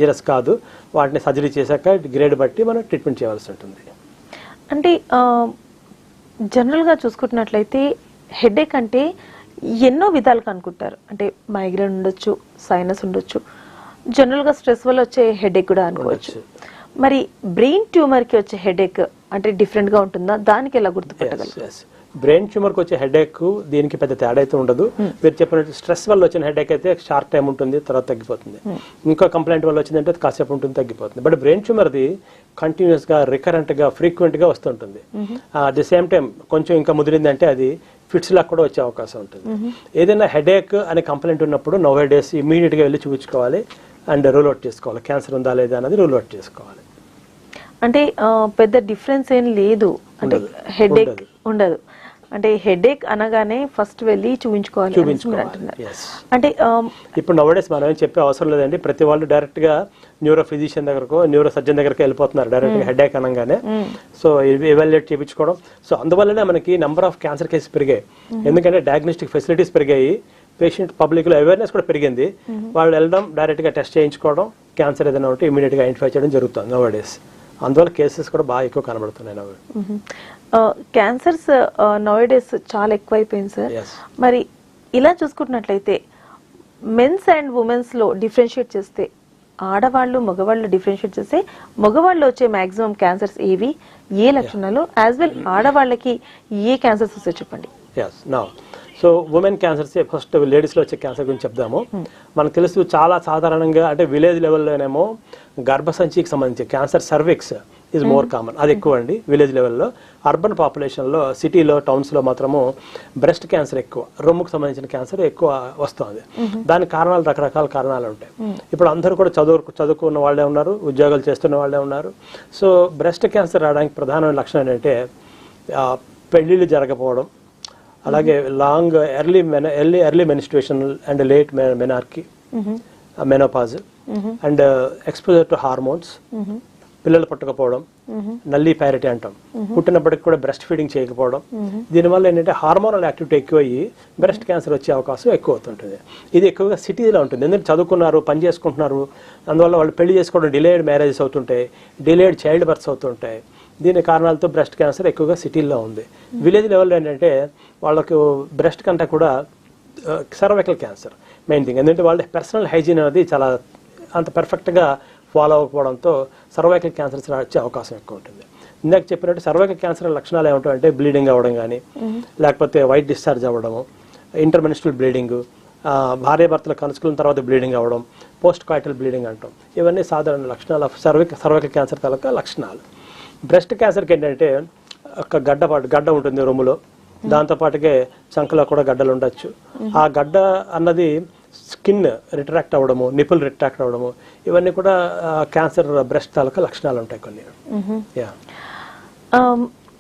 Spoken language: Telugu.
సీరియస్ కాదు, వాటిని సర్జరీ చేశాక గ్రేడ్ బట్టి మనం ట్రీట్మెంట్ చేయాల్సి ఉంటుంది. అంటే జనరల్గా చూసుకుంటున్నట్లయితే హెడేక్ అంటే ఎన్నో విధాలుగా అనుకుంటారు. అంటే మైగ్రేన్ ఉండొచ్చు, సైనస్ ఉండొచ్చు, జనరల్గా స్ట్రెస్ వల్ల వచ్చే హెడేక్ కూడా అనుకోవచ్చు. మరి బ్రెయిన్ ట్యూమర్కి వచ్చే హెడేక్ అంటే డిఫరెంట్గా ఉంటుందా? దానికి ఎలా గుర్తుపట్టగలరు? బ్రెయిన్ ట్యూమర్కి వచ్చే హెడేక్ దీనికి పెద్ద తేడా అయితే ఉండదు. మీరు చెప్పినట్టు స్ట్రెస్ వల్ల వచ్చిన హెడేక్ అయితే షార్ట్ టైం ఉంటుంది, తర్వాత తగ్గిపోతుంది. ఇంకో కంప్లైంట్ వల్ల వచ్చిందంటే కాసేపు ఉంటుంది, తగ్గిపోతుంది. బట్ బ్రెయిన్ ట్యూమర్ది కంటిన్యూస్గా రికరెంట్గా ఫ్రీక్వెంట్గా వస్తుంటుంది. అట్ ది సేమ్ టైం కొంచెం ఇంకా ముదిరిందంటే అది ఫిట్స్ లాగా కూడా వచ్చే అవకాశం ఉంటుంది. ఏదైనా హెడేక్ అనే కంప్లైంట్ ఉన్నప్పుడు నౌ డేస్ ఇమీడియట్గా వెళ్ళి చూపించుకోవాలి అండ్ రూల్ అవుట్ చేసుకోవాలి. క్యాన్సర్ ఉందా లేదా అనేది రూల్ అవుట్ చేసుకోవాలి. అంటే పెద్ద డిఫరెన్స్ ఏం లేదు, అంటే హెడేక్ ఉండదు. అంటే హెడేక్ అనగానే ఫస్ట్ వెళ్ళి చూపించుకోవాలి. అంటే ఇప్పుడు నవడేస్ మనం ఏం చెప్పే అవసరం లేదండి. ప్రతి వాళ్ళు డైరెక్ట్ గా న్యూరో ఫిజిషియన్ దగ్గరకు, న్యూరో సర్జన్ దగ్గరకు వెళ్ళిపోతున్నారు డైరెక్ట్ గా హెడేక్ అనగానే. సో ఎవాల్యుయేట్ చేయించుకోవడం. సో అందువల్లనే మనకి నెంబర్ ఆఫ్ క్యాన్సర్ కేసెస్ పెరిగాయి. ఎందుకంటే డయాగ్నోస్టిక్ ఫెసిలిటీస్ పెరిగాయి, పేషెంట్ పబ్లిక్ లో అవేర్నెస్ కూడా పెరిగింది. వాళ్ళు వెళ్ళడం, డైరెక్ట్ గా టెస్ట్ చేయించుకోవడం, క్యాన్సర్ ఏదైనా ఉంటే ఇమీడియట్ గా ఐడెంటిఫై చేయడం జరుగుతుంది నవడేస్. అందువల్ల కేసెస్ కూడా బాగా ఎక్కువ కనబడుతున్నాయి. క్యాన్సర్స్ నౌడేస్ చాలా ఎక్కువైపోయింది సార్. మరి ఇలా చూసుకుంటున్నట్లయితే మెన్స్ అండ్ ఉమెన్స్ లో డిఫరెన్షియేట్ చేస్తే, ఆడవాళ్ళు మగవాళ్ళు డిఫరెన్షియేట్ చేస్తే మగవాళ్ళు వచ్చే మాక్సిమం క్యాన్సర్స్ ఏవి, ఏ లక్షణాలు, యాజ్ వెల్ ఆడవాళ్ళకి ఏ క్యాన్సర్స్ వస్తాయో చెప్పండి. సో ఉమెన్ క్యాన్సర్స్ ఫస్ట్ లేడీస్లో వచ్చే క్యాన్సర్ గురించి చెప్దాము. మనకు తెలుసు చాలా సాధారణంగా అంటే విలేజ్ లెవెల్లోనేమో గర్భసంచికి సంబంధించి cancer cervix is more common, అది ఎక్కువ అండి విలేజ్ లెవెల్లో. అర్బన్ పాపులేషన్లో, సిటీలో, టౌన్స్లో మాత్రము బ్రెస్ట్ క్యాన్సర్ ఎక్కువ, రొమ్ముకు సంబంధించిన క్యాన్సర్ ఎక్కువ వస్తుంది. దానికి కారణాలు రకరకాల కారణాలు ఉంటాయి. ఇప్పుడు అందరూ కూడా చదువుకున్న వాళ్ళే ఉన్నారు, ఉద్యోగాలు చేస్తున్న వాళ్ళే ఉన్నారు. సో బ్రెస్ట్ క్యాన్సర్ రావడానికి ప్రధానమైన లక్షణం ఏంటంటే పెళ్లిళ్ళు జరగకపోవడం, అలాగే long early mensuration and late menarche, menopause and exposure to hormones, పిల్లలు పుట్టకపోవడం, నల్లీ ప్యారిటీ అంటాం, పుట్టినప్పటికి కూడా బ్రెస్ట్ ఫీడింగ్ చేయకపోవడం. దీనివల్ల ఏంటంటే హార్మోనల్ యాక్టివిటీ ఎక్కువయ్యి బ్రెస్ట్ క్యాన్సర్ వచ్చే అవకాశం ఎక్కువ అవుతుంటుంది. ఇది ఎక్కువగా సిటీలో ఉంటుంది. ఎందుకంటే చదువుకున్నారు, పని చేసుకుంటున్నారు, అందువల్ల వాళ్ళు పెళ్లి చేసుకోవడం, డిలేడ్ మ్యారేజెస్ అవుతుంటాయి, డిలేడ్ చైల్డ్ బర్త్స్ అవుతుంటాయి. దీని కారణాలతో బ్రెస్ట్ క్యాన్సర్ ఎక్కువగా సిటీల్లో ఉంది. విలేజ్ లెవెల్లో ఏంటంటే వాళ్ళకు బ్రెస్ట్ కంటే కూడా సర్వైకల్ క్యాన్సర్ మెయిన్ థింగ్. ఎందుకంటే వాళ్ళ పర్సనల్ హైజీన్ అనేది చాలా అంత పర్ఫెక్ట్గా ఫాలో అవ్వకపోవడంతో సర్వైకల్ క్యాన్సర్స్ వచ్చే అవకాశం ఎక్కువ ఉంటుంది. ఇందాక చెప్పినట్టు సర్వైకల్ క్యాన్సర్ లక్షణాలు ఏమిటంటే బ్లీడింగ్ అవ్వడం కానీ, లేకపోతే వైట్ డిశ్చార్జ్ అవ్వడము, ఇంటర్మెన్స్ట్రల్ బ్లీడింగ్, భార్యాభర్తల కలుసుకున్న తర్వాత బ్లీడింగ్ అవ్వడం, పోస్ట్ కాయిటల్ బ్లీడింగ్ అంటాం. ఇవన్నీ సాధారణ లక్షణాలు సర్వైకల్ క్యాన్సర్ తాలూకా లక్షణాలు. బ్రెస్ట్ క్యాన్సర్కి ఏంటంటే ఒక గడ్డ ఉంటుంది రొమ్ములో, దాంతోపాటుగా చంకలో కూడా గడ్డలు ఉండొచ్చు. ఆ గడ్డ అన్నది స్కిన్ రిట్రాక్ట్ అవ్వడము, నిపుల్ రిట్రాక్ట్ అవ్వడము, ఇవన్నీ కూడా క్యాన్సర్ బ్రెస్ట్ తాలూకా లక్షణాలు ఉంటాయి కొన్ని.